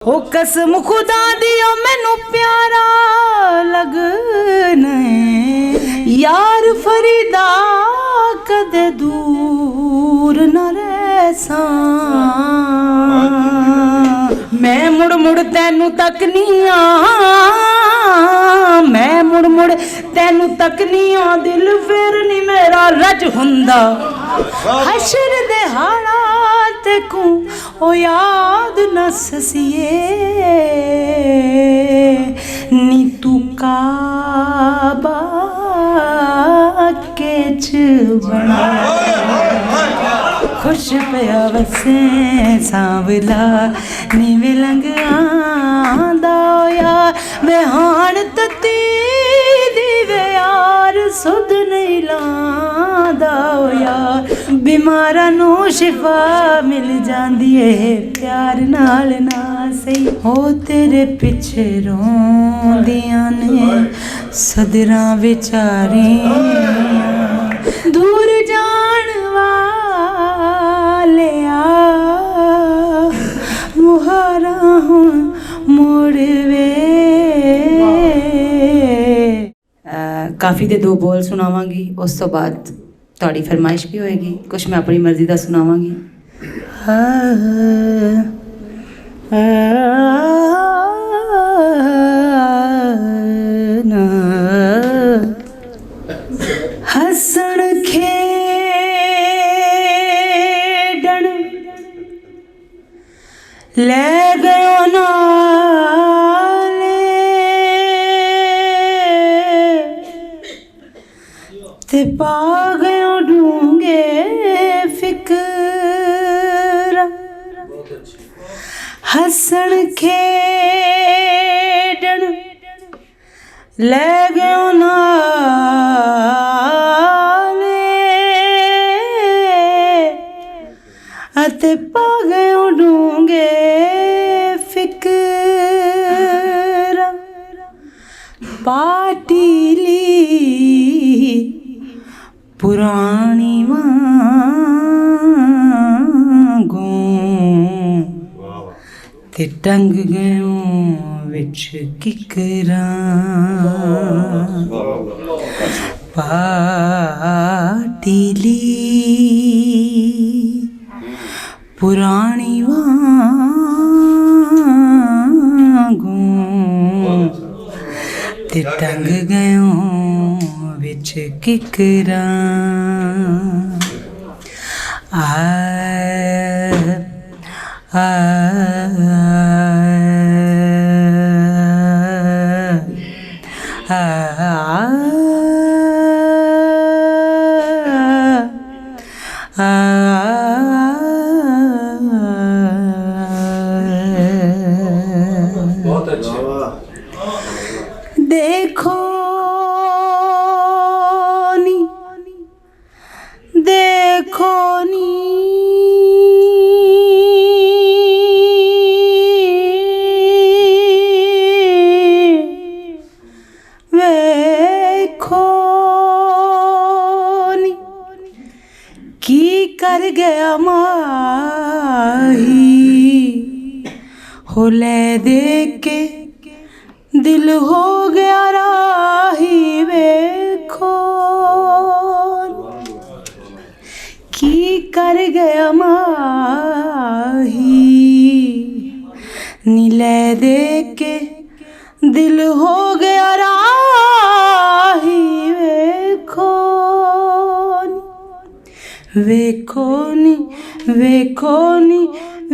हो कसम खुदा दियो मैनू प्यारा लगना यार फरीदा कदे दूर न रहसा मैं मुड़ मुड़ तैनू तकनिया मैं मुड़ मुड़ तैनू तकनिया दिल फिर नी मेरा रज हुंदा हशर दे हालात को ओ याद न ससिए नी तू काबा के च बना खुश पिया वसे सांवला नी विलंग आंदा यार वे हाण तती दी वे यार सुध नहीं लांदा यार बीमारा नू शिफा मिल जांदी है प्यार नाल ना सही हो तेरे पिछे रोंदियां ने सदरां विचारियां दूर जान वाले मुहारा हुण मुड़ वे काफ़ी दे दो बोल सुनावांगी उस तो बाद ਤੁਹਾਡੀ फरमाइश भी होएगी कुछ मैं अपनी मर्जी का सुनावांगी हसण खेडण ले गयो नाले ते पा गयो ढूंगे फिक्र हसण खेडण ले गयो नाले अते पा गयो ढूंगे फिक्र पाटीली पुरानी वांगू ते टंग गयो विच किकरां पाटीली पुरानी वांगू ते टंग गयो विच किकरां आ आ बहुत अच्छे देखो नी देखो नी वेखो नी की कर गया माही हो ले दे के दिल हो गया राही वेखो की कर गया माही नीले दे के दिल हो गया राही वेखो वेखो नी वेखो नी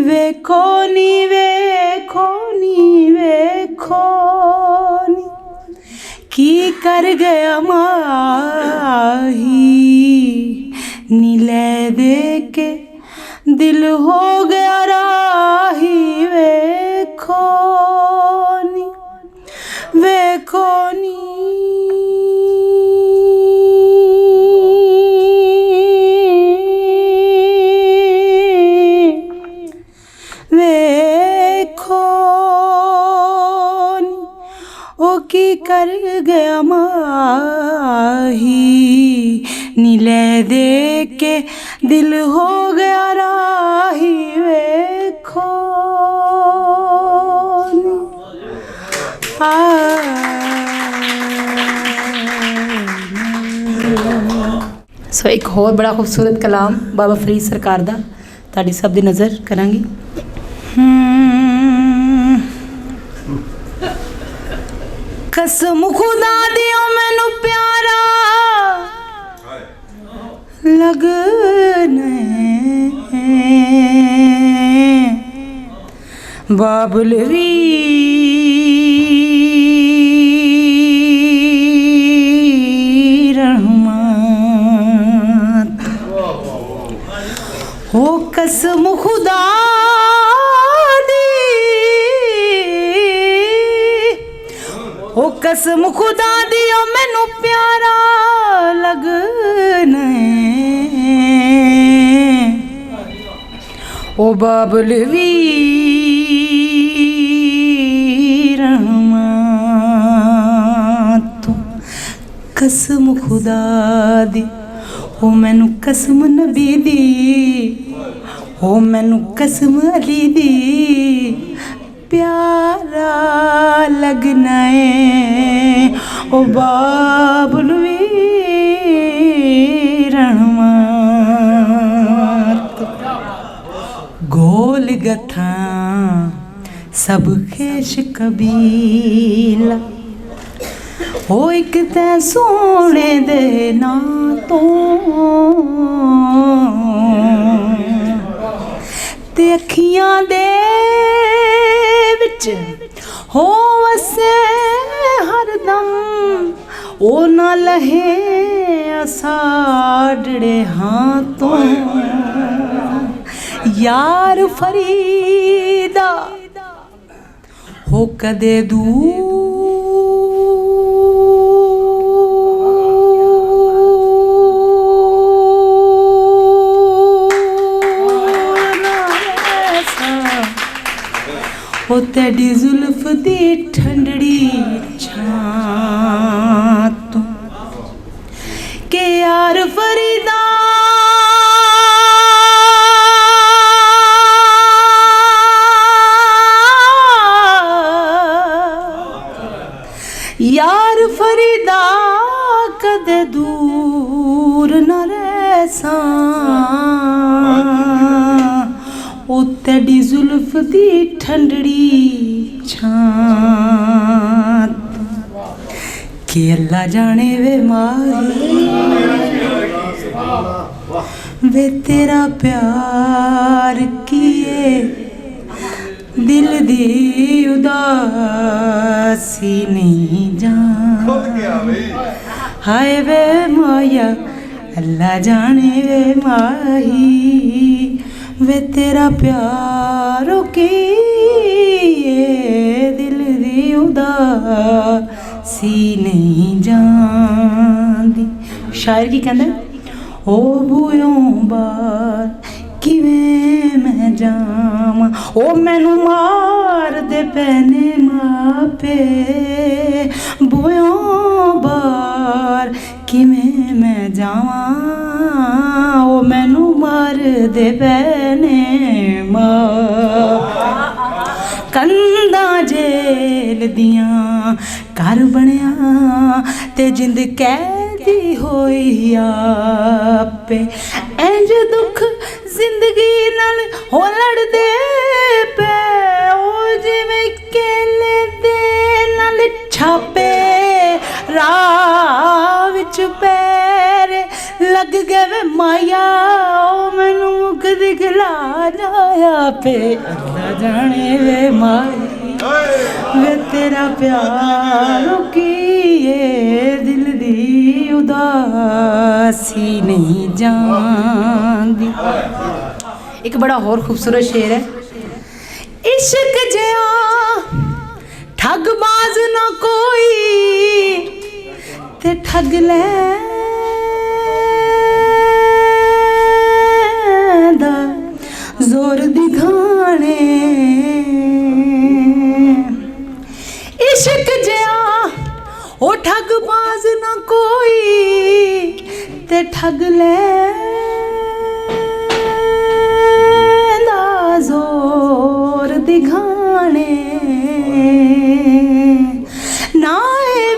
वेखो नी वेखो नी वेखो नी की कर गया माही नीले दे के दिल हो गया राही वेखो नी वेखो नी की कर गया माही नीले दे के दिल हो गया राही वेखो ਸੋ ਇੱਕ ਹੋਰ ਬੜਾ ਖੂਬਸੂਰਤ ਕਲਾਮ ਬਾਬਾ ਫਰੀਦ ਸਰਕਾਰ ਦਾ ਤੁਹਾਡੀ ਸਭ ਦੀ ਨਜ਼ਰ ਕਰਾਂਗੀ। ਕਸਮ ਖੁਦਾ ਦਿਓ ਮੈਨੂੰ ਪਿਆਰਾ ਲੱਗਨੇ ਬਾਬੁਲ ਵੀ हो कसम खुदा दी, हो कसम खुदा दी ओ मैनू प्यारा लगना ओ बाबुल वीर तू कसम खुदा दी हो मैनू कसम नबी दी हो मैनू कसम अली दी प्यारा लगना है ओ बाबुल वीर गोल गथा सब खेश कबीला हो एक तै सोने दे ना तो ते अखियां दे विच हो वसे हरदम ओ ना लहे साडड़े हाथों यार फरीदा हो कदे दूर हो तेरी जुल्फ दी ठंडड़ी छां तू के यार फरीदा यार फरीदा कदे दूर न रहसा ओ तेरी जुल्फ दी ठंडड़ी छां के अल्लाह जाने वे माही वे तेरा प्यार किए दिल दी उदासी नहीं जान हाय वे माया अल्लाह जाने वे माही वे तेरा प्यार की दिल दी उदासी नहीं जांदी। शायर की कहंदा ओ बूयों बार किवें मैं जावां ओ मैनू मार दे पैने मापे बूयों बार किवें मैं जावां ओ मैनू मार दे पैने कंधा जेल दियां घर बनिया ते जिंद कैदी होई आपे इंज दुख जिंदगी नाल हो लड़दे पे ओ जिवें केले दे नाल छापे राह विच पैर लग गए वे माया ओ मैनू मुक दिखला जाया पे अल्लाह जाने वे माया वे तेरा प्यार की दिल दी उदासी नहीं जांदी। एक बड़ा और खूबसूरत शेर है इश्क जिया ठगबाज ना कोई ते ठग ले जोर दिखाने इश्क जिया ओ ठगबाज ना कोई ते ठग ले जोर दिखाने ना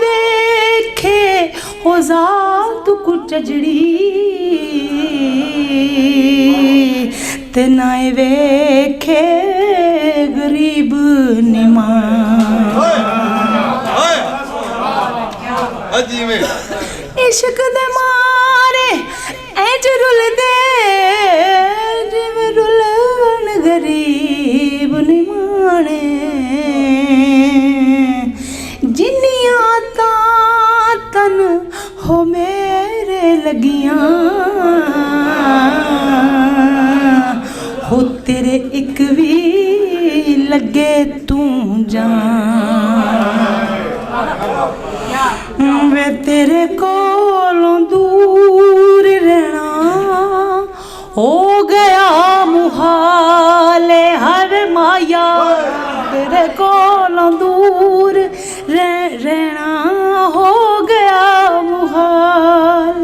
वेखे ओ जात को चजड़ी ते नाए वेखे गरीब निमान इश्क दे मारे ऐज रुलदे जिवें रुलन गरीब निमाने जिन्नियां तां तन हो मेरे लगियां हो तेरे एक भी लगे तू जान वे तेरे कोलों दूर रहना हो गया मुहाले हर माया तेरे कोलों दूर रहना हो गया मुहाल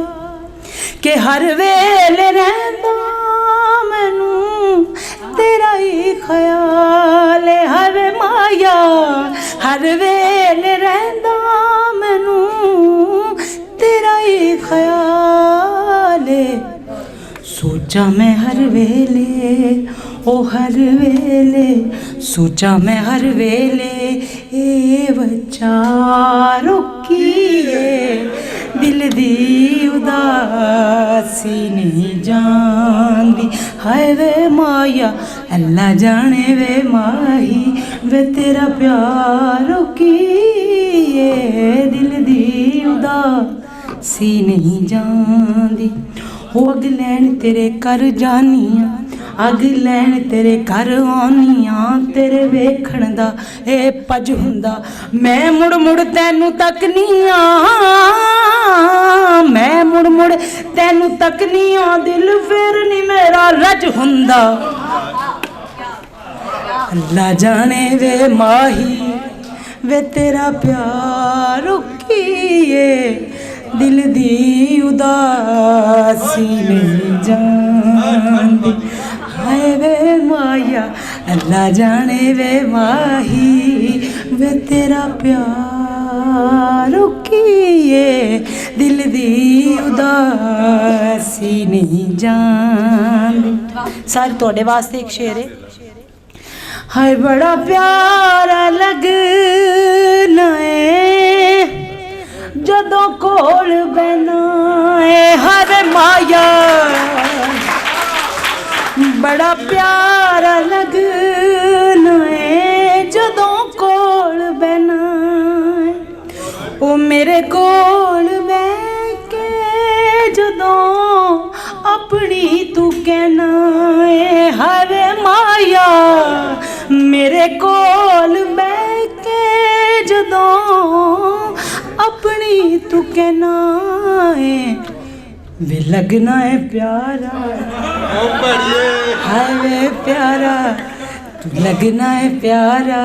के हर वेले रहंदा मैनू तेरा ही ख्याल हर माया हर वेले रहंदा मैनू तेरा ही ख्याल सोचा मैं हर वेले ओ हर वेले सोचा मैं हर वेले ए बच्चा रोकिए दिल दी उदासी नहीं जानदी हाय वे माया अल्लाह जाने वे माही वे तेरा प्यार रोकिए दिल दी उदासी नहीं जानदी हो अग लैन तेरे कर जानियां अग लैन तेरे घर आनियां तेरे वेखण दा ए पज हुंदा मैं मुड़ मुड़ तैनू तकनियां मैं मुड़ मुड़ तैनू तकनियां दिल फिर नी मेरा रज हुंदा अल्लाह जाने वे माही वे तेरा प्यार रुकिए दिल दी उदासी नहीं जानदी हाय वे माया अल्लाह जाने वे माही वे तेरा प्यार रुकिए दिल दी उदासी नहीं जानदी सारे तुहाडे वास्ते एक शेर है हाय बड़ा प्यारा लगना है जदों कोल बहना है हर माया बड़ा प्यारा लगना है जदों कोल बहना है ओ मेरे कोल बह के जदों अपनी तू कहना है हर माया मेरे कोल बह के जदों अपनी तू कहना है वे लगना है प्यारा हाय वे प्यारा तू लगना है प्यारा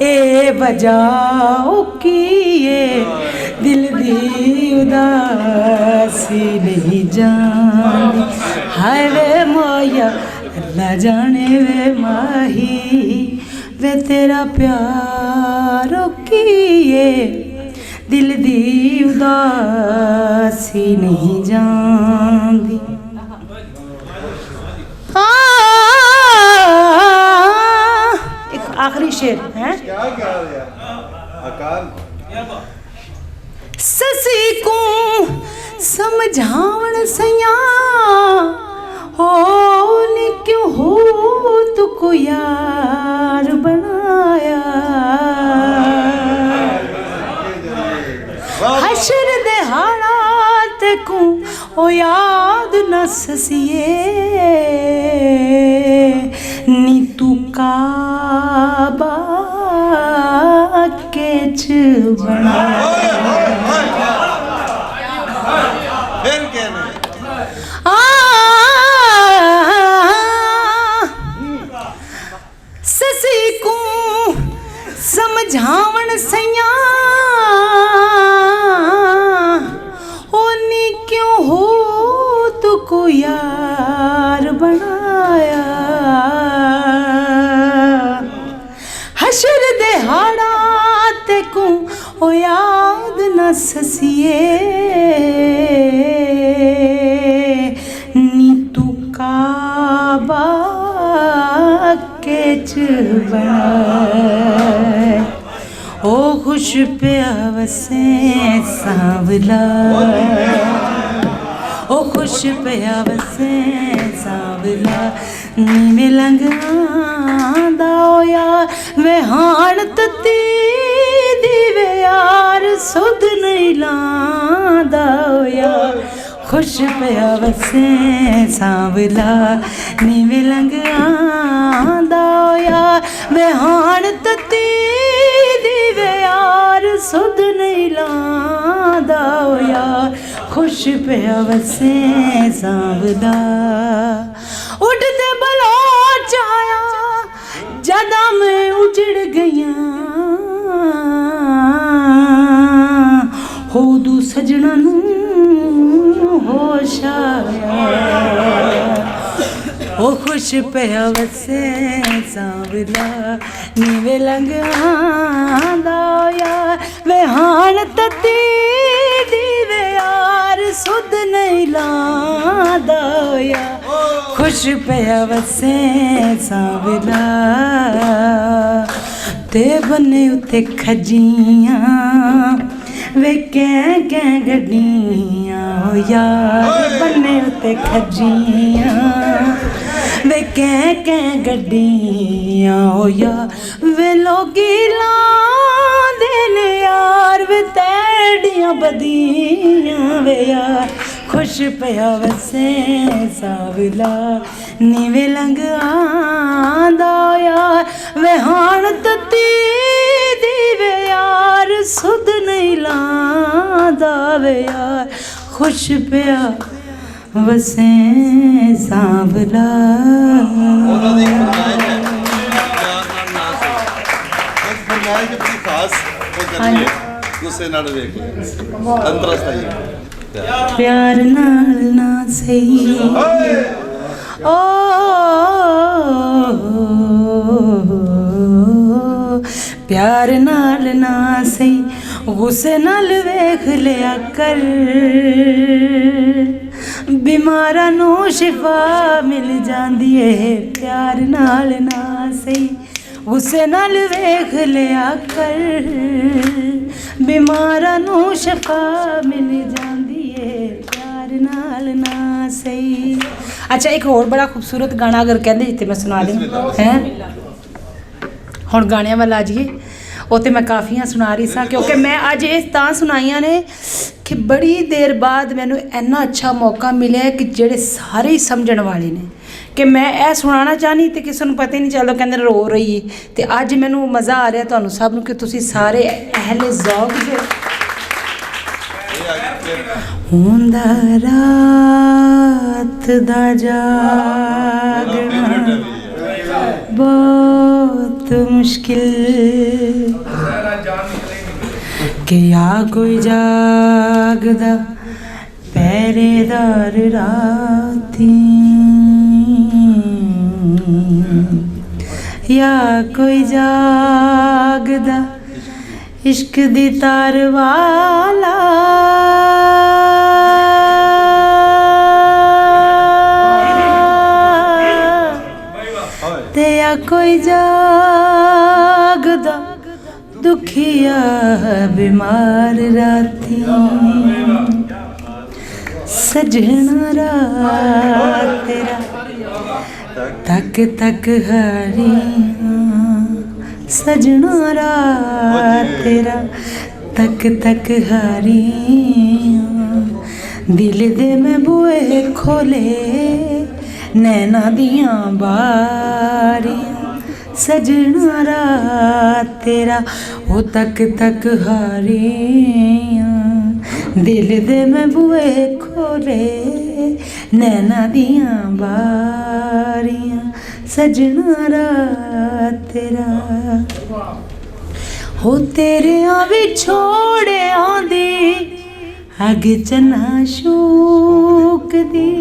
ए बजाओ किए दिल दी उदासी नहीं जानदी हाय वे माया अल्लाह जाने वे माही वे तेरा प्यार किए दिल दी उदासी नहीं जानदी एक आखिरी शेर है ससी को समझावण सैया हो नी क्यों हो तुको यार बनाया हशर दे हालात को ओ याद न ससिए नी तू काबा के च बना ससी को समझावण सैया होनी क्यों हो तुको यार बनाया हशर दे हाड़ात को ओ याद न ससिए नी तू काबा के च बनाए ओ खुश पिया वसे सांवला ओ खुश पिया वसे सांवला नीवे लंघांदा ओ यार वे हाण तती दीवे यार सुध नहीं लांदा ओ यार खुश पिया वसे सांवला नीवे लंघांदा ओ यार वे हाण तती दीवे यार सुध नहीं लांदा ओ यार खुश पिया वसे सांवला उठते बलोच आया जदा मैं उजड़ गया हो दू सजना नू होश आया ओ खुश पिया वसे सांवला नीवे लंघांदा यार वे हाण तती दीवे यार सुध नहीं लांदा यार खुश पिया वसे सांवला ते बने उते खजियां वे कै गड्डियां हो यार बने उते खजियां वे कै गड्डियां हो यार वे लोगी लांदे ने यार वे तैड़ियां बदियां वे यार खुश पिया वसे सांवला नीवे लंघांदा यार वे हाण तती दीवे यार सुध नहीं लांदा वे यार खुश पिया वसे सांवला प्यार नाल ना सही ओ प्यार नाल ना सही गुस्से नाल वेख लिया कर बीमारा नू शिफा मिल जांदी है प्यार नाल ना सही गुस्से नाल वेख लिया कर बीमारा नू शिफा मिल जांदी है प्यार नाल ना सही। अच्छा एक होर बड़ा खूबसूरत गाना अगर कहते जिते मैं सुना दें हैं हुण गाणियां वाल आ जाइए वो तो मैं काफ़ियाँ सुना रही सा क्योंकि मैं अज ये तां सुनाइयां ने कि बड़ी देर बाद मैनू इन्ना अच्छा मौका मिले कि जेड़े सारे ही समझण वाले ने कि मैं ये सुनाना चाहनी तो किसी को पता ही नहीं चलता कहते रो रही तो अज मैनू मज़ा आ रहा तुहानू सब नू कि तुसी सारे अहले ज़ौक़ जे हुंदा रात दा जागना बहुत मुश्किल कि या कोई जागदा पहरेदार राती या कोई जागदा इश्क दी तार वाला ते या कोई जागदा दुखिया बीमार राती सजना रात तेरा तक तक हारियां सजना रात तेरा तक तक हारियां दिल दे मैं बुए खोले नैना दियां बारियां सजना रात तेरा ओ तक तक हारियां दिल दे मैं बुए खोले नैना दियां बारियां सजना रात तेरा हो तेरे भी छोड़े आंदी अग चना शूक दी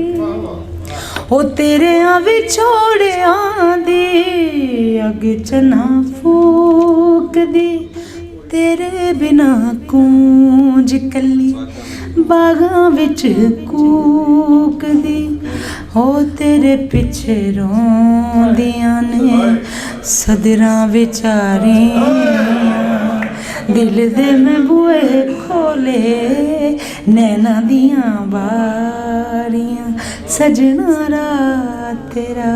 हो तेरे भी छोड़े आंदी अग चना फूक दी तेरे बिना कूंज कली बागां विच कूकदी हो तेरे पिछे रोंदियां ने सदरां विचारियां दिल दे मैं बूहे खोले नैना दियां बारियां सजना रात तेरा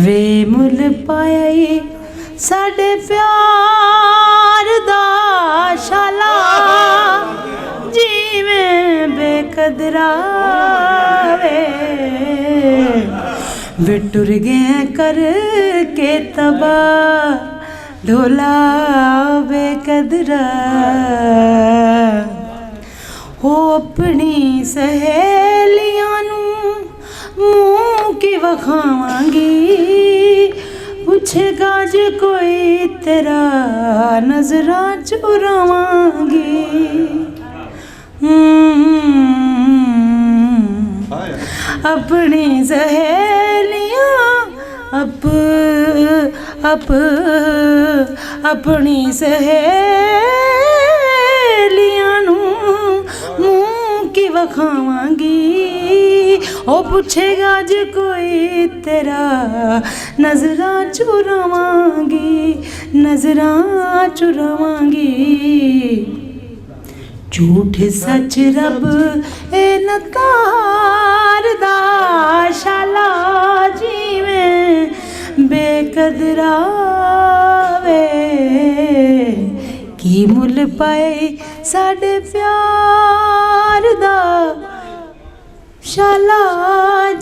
वे मुल पाया ही साडे प्यार दा शाला जीवें बेकदरा वे टुर गए कर के तबाह ढोला बेकदरा हो अपनी सहेलियां नू मूंह की वखावांगी पूछेगा जे कोई तेरा नजरा चुरावांगी अपनी सहेलियां अपनी सहेलियां नू मूंह की वखावांगी ओ पूछेगा जे कोई तेरा नजरा चुरावांगी नजरा चुरावांगी झूठ सच रब ए नकार दा शाला जीवें बेकदरा वे की मुल पाए साडे प्यार दा शाला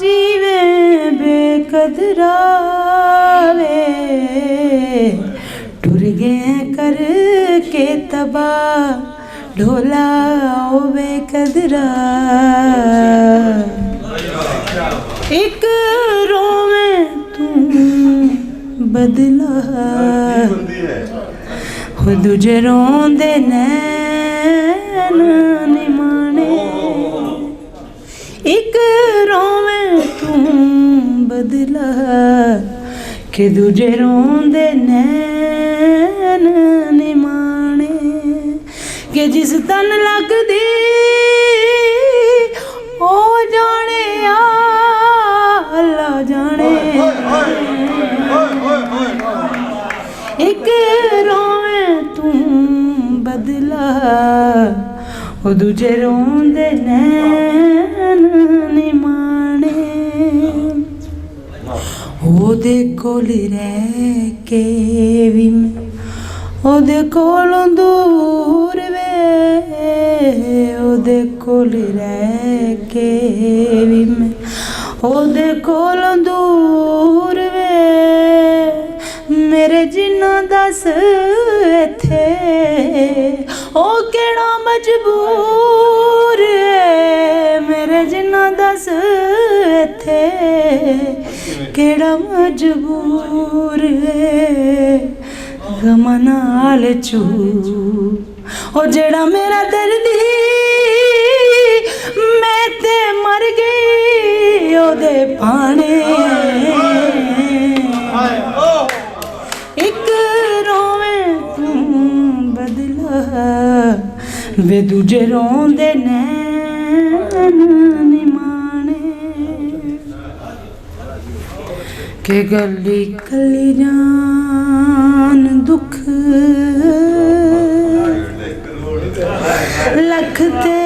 जीवें बेकदरा वे टुर गए कर के तबाह ढोला ओ बेकदरा एक रोवे तू बदला हो दूजे रोंदे नैन निमाने एक रोवे तू बदला के दूजे रोंदे नैन निमाने के जिस तन लगदी ओ जाने अल्लाह जाने एक रोवे तू बदला ओ दूजे रोंदे नैन निमाने ओदे कोल रह के भी ओदे कोलों दूर वे ओदे कोल रह के भी मैं ओदे कोलों दूर वे मेरे जिन्ना दस इत्थे ओ केड़ा मजबूर है मेरे जिन्ना दस इत्थे केड़ा मजबूर है गम नाल चू ओ जेड़ा मेरा दर्दी मैं ते मर गई ओदे पाने एक रोवे तू बदला वे दूजे रोंदे नैन निमाने के गली कली जान दुख लख ते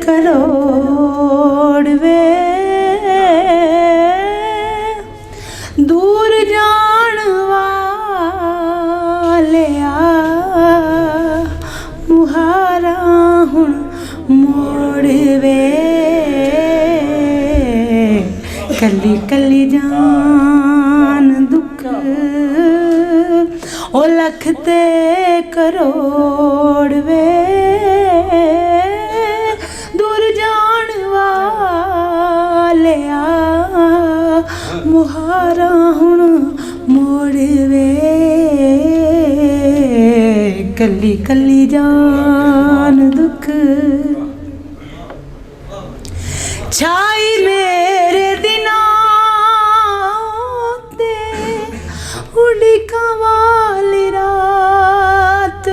करोड़ वे दूर जान वाले मुहारा हुण मोड़ वे कली कली जान दुख ओ लख ते करोड़ वे दूर जान वाले मुहारा हुण मोड़ वे कली कली जान दुख छाई मेरे दिनां ते उड़िका वाली रात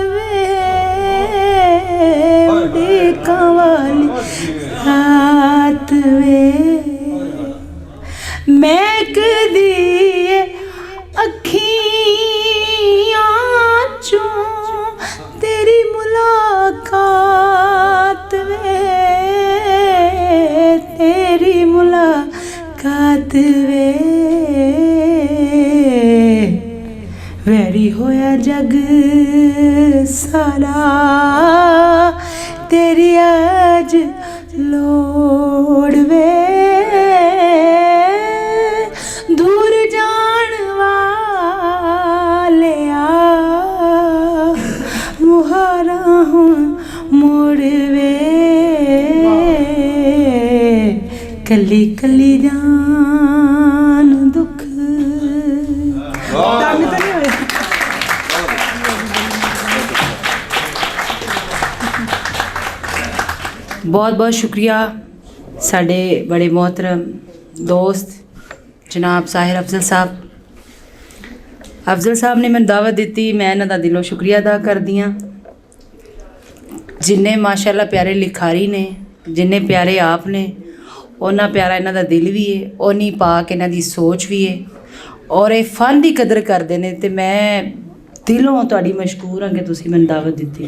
जग सारा तेरी अज लोड़ वे दूर जान वालिया मुहारा हुण मोड़ वे कली कली जान दुख बहुत बहुत शुक्रिया साढ़े बड़े मोहतरम दोस्त जनाब साहिर अफजल साहब ने मैंने दावत दी। मैं इन्हां दा दिलों शुक्रिया अदा करदी हां। जिन्ने माशाअल्लाह प्यारे लिखारी ने, जिन्ने प्यारे आप ने, उन्ना प्यारा इन्हां दा दिल भी है, उन्नी पाक इन्हां दी सोच भी है और ये फन की कदर करते हैं। तो मैं दिलों तुहाडी मशकूर हाँ कि तुसीं मैनूं दावत दी।